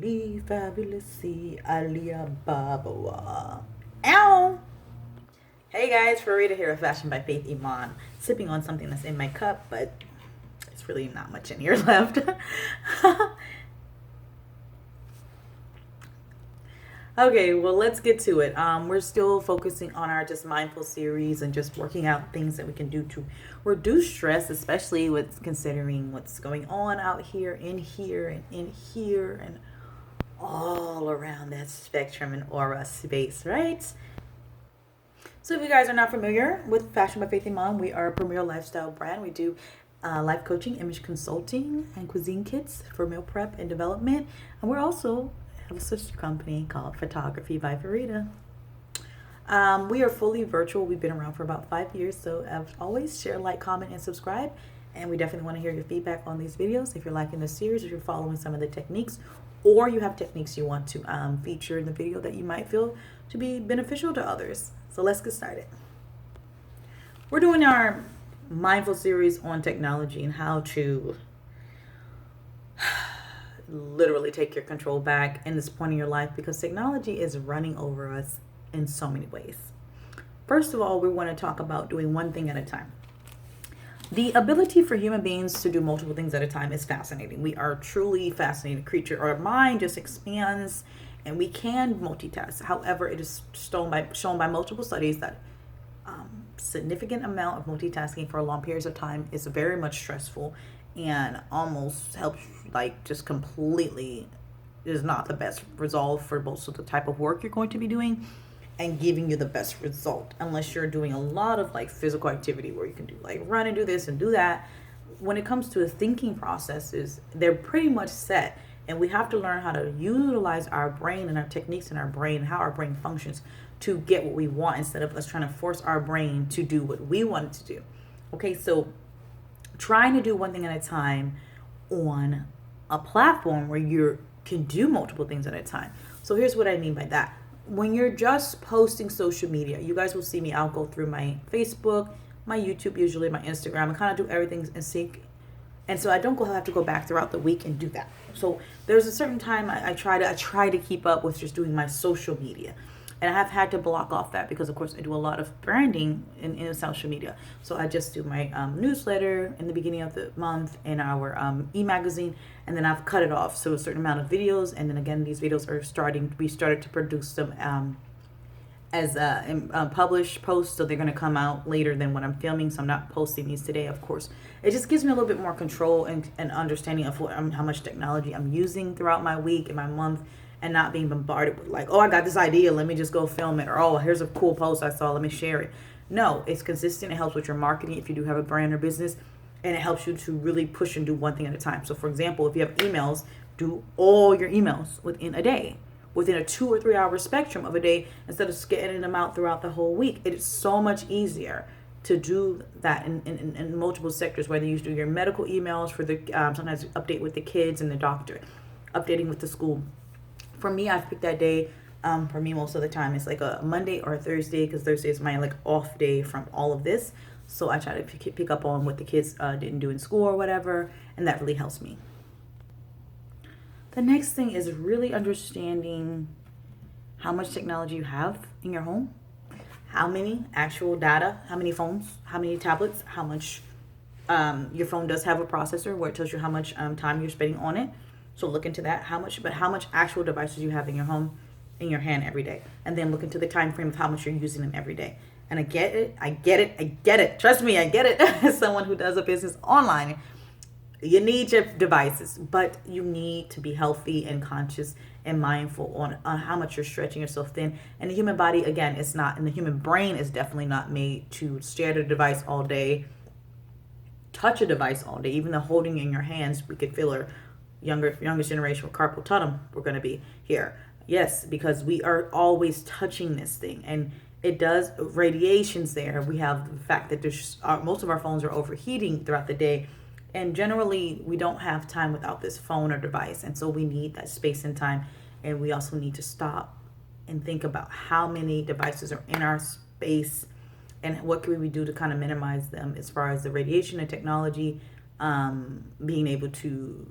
Lovely, fabulously, Alibaba. Ow! Hey guys, Farida here with Fashion by Faith Iman. Sipping on something that's in my cup, but it's really not much in here left. Okay, well, let's get to it. We're still focusing on our just mindful series and just working out things that we can do to reduce stress, especially with considering what's going on out here, and in here, and all around that spectrum and aura space, right? So, if you guys are not familiar with Fashion by Faith Iman, we are a premier lifestyle brand. We do life coaching, image consulting, and cuisine kits for meal prep and development. And we're also have a sister company called Photography by Farida. We are fully virtual. We've been around for about 5 years. So, as always, share, like, comment, and subscribe. And we definitely want to hear your feedback on these videos. If you're liking the series, if you're following some of the techniques, or you have techniques you want to feature in the video that you might feel to be beneficial to others. So let's get started. We're doing our mindful series on technology and how to literally take your control back in this point in your life, because technology is running over us in so many ways. First of all, we want to talk about doing one thing at a time. The ability for human beings to do multiple things at a time is fascinating. We are truly fascinated creature. Our mind just expands and we can multitask. However, it is shown by multiple studies that significant amount of multitasking for long periods of time is very much stressful and almost helps like just completely is not the best result for most of the type of work you're going to be doing and giving you the best result, unless you're doing a lot of like physical activity where you can do like run and do this and do that. When it comes to the thinking processes, they're pretty much set, and we have to learn how to utilize our brain and our techniques in our brain, how our brain functions to get what we want, instead of us trying to force our brain to do what we want it to do. Okay, so trying to do one thing at a time on a platform where you can do multiple things at a time. So here's what I mean by that. When you're just posting social media, you guys will see me. I'll go through my Facebook, my YouTube, usually my Instagram, and kind of do everything in sync. And so I don't have to go back throughout the week and do that. So there's a certain time I try to keep up with just doing my social media. And I have had to block off that because, of course, I do a lot of branding in social media. So I just do my newsletter in the beginning of the month and our e-magazine, and then I've cut it off. So a certain amount of videos, and then again, these videos we started to produce them as published posts, so they're going to come out later than what I'm filming. So I'm not posting these today, of course. It just gives me a little bit more control and understanding of how much technology I'm using throughout my week and my month, and not being bombarded with like, oh, I got this idea, let me just go film it, or oh, here's a cool post I saw, let me share it. No, it's consistent. It helps with your marketing if you do have a brand or business, and it helps you to really push and do one thing at a time. So for example, if you have emails, do all your emails within a day, within a 2 or 3 hour spectrum of a day, instead of scanning them out throughout the whole week. It is so much easier to do that in multiple sectors, whether you do your medical emails for the sometimes update with the kids and the doctor, updating with the school. For me, I've picked that day. For me, most of the time, it's like a Monday or a Thursday, because Thursday is my like off day from all of this. So I try to pick up on what the kids didn't do in school or whatever, and that really helps me. The next thing is really understanding how much technology you have in your home, how many actual data, how many phones, how many tablets, how much your phone does have a processor where it tells you how much time you're spending on it. So look into that, how much actual devices you have in your home, in your hand every day. And then look into the time frame of how much you're using them every day. And I get it. Trust me, I get it. As someone who does a business online, you need your devices, but you need to be healthy and conscious and mindful on how much you're stretching yourself thin. And the human body, again, it's not, and the human brain is definitely not made to stare at a device all day, touch a device all day. Even the holding in your hands, we could feel our youngest generation with carpal tunnel, we're going to be here. Yes, because we are always touching this thing, and it does radiations there. We have the fact that most of our phones are overheating throughout the day, and generally we don't have time without this phone or device, and so we need that space and time. And we also need to stop and think about how many devices are in our space and what can we do to kind of minimize them as far as the radiation and technology, being able to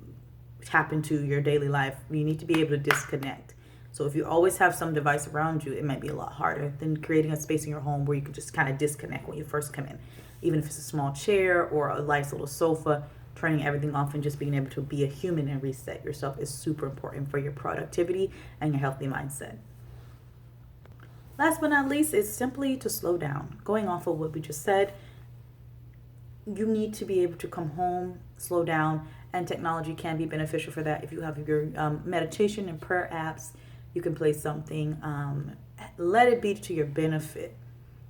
tap into your daily life. You need to be able to disconnect. So if you always have some device around you, it might be a lot harder than creating a space in your home where you can just kind of disconnect when you first come in. Even if it's a small chair or a nice little sofa, turning everything off and just being able to be a human and reset yourself is super important for your productivity and your healthy mindset. Last but not least is simply to slow down. Going off of what we just said, you need to be able to come home, slow down, and technology can be beneficial for that. If you have your meditation and prayer apps, you can play something. Let it be to your benefit.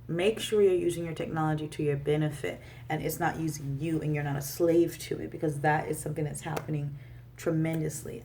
Make sure you're using your technology to your benefit and it's not using you and you're not a slave to it, because that is something that's happening tremendously.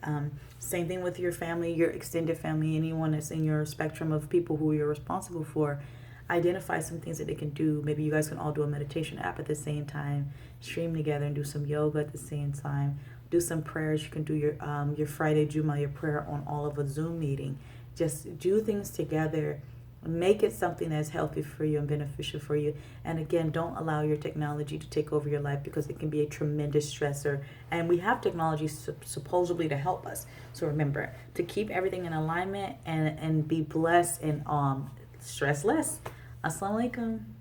Same thing with your family, your extended family, anyone that's in your spectrum of people who you're responsible for. Identify some things that they can do. Maybe you guys can all do a meditation app at the same time, stream together and do some yoga at the same time, do some prayers. You can do your Friday Juma, your prayer on all of a Zoom meeting. Just do things together. Make it something that's healthy for you and beneficial for you. And again, don't allow your technology to take over your life, because it can be a tremendous stressor. And we have technology supposedly to help us. So remember to keep everything in alignment and be blessed and stress less. Assalamu alaikum.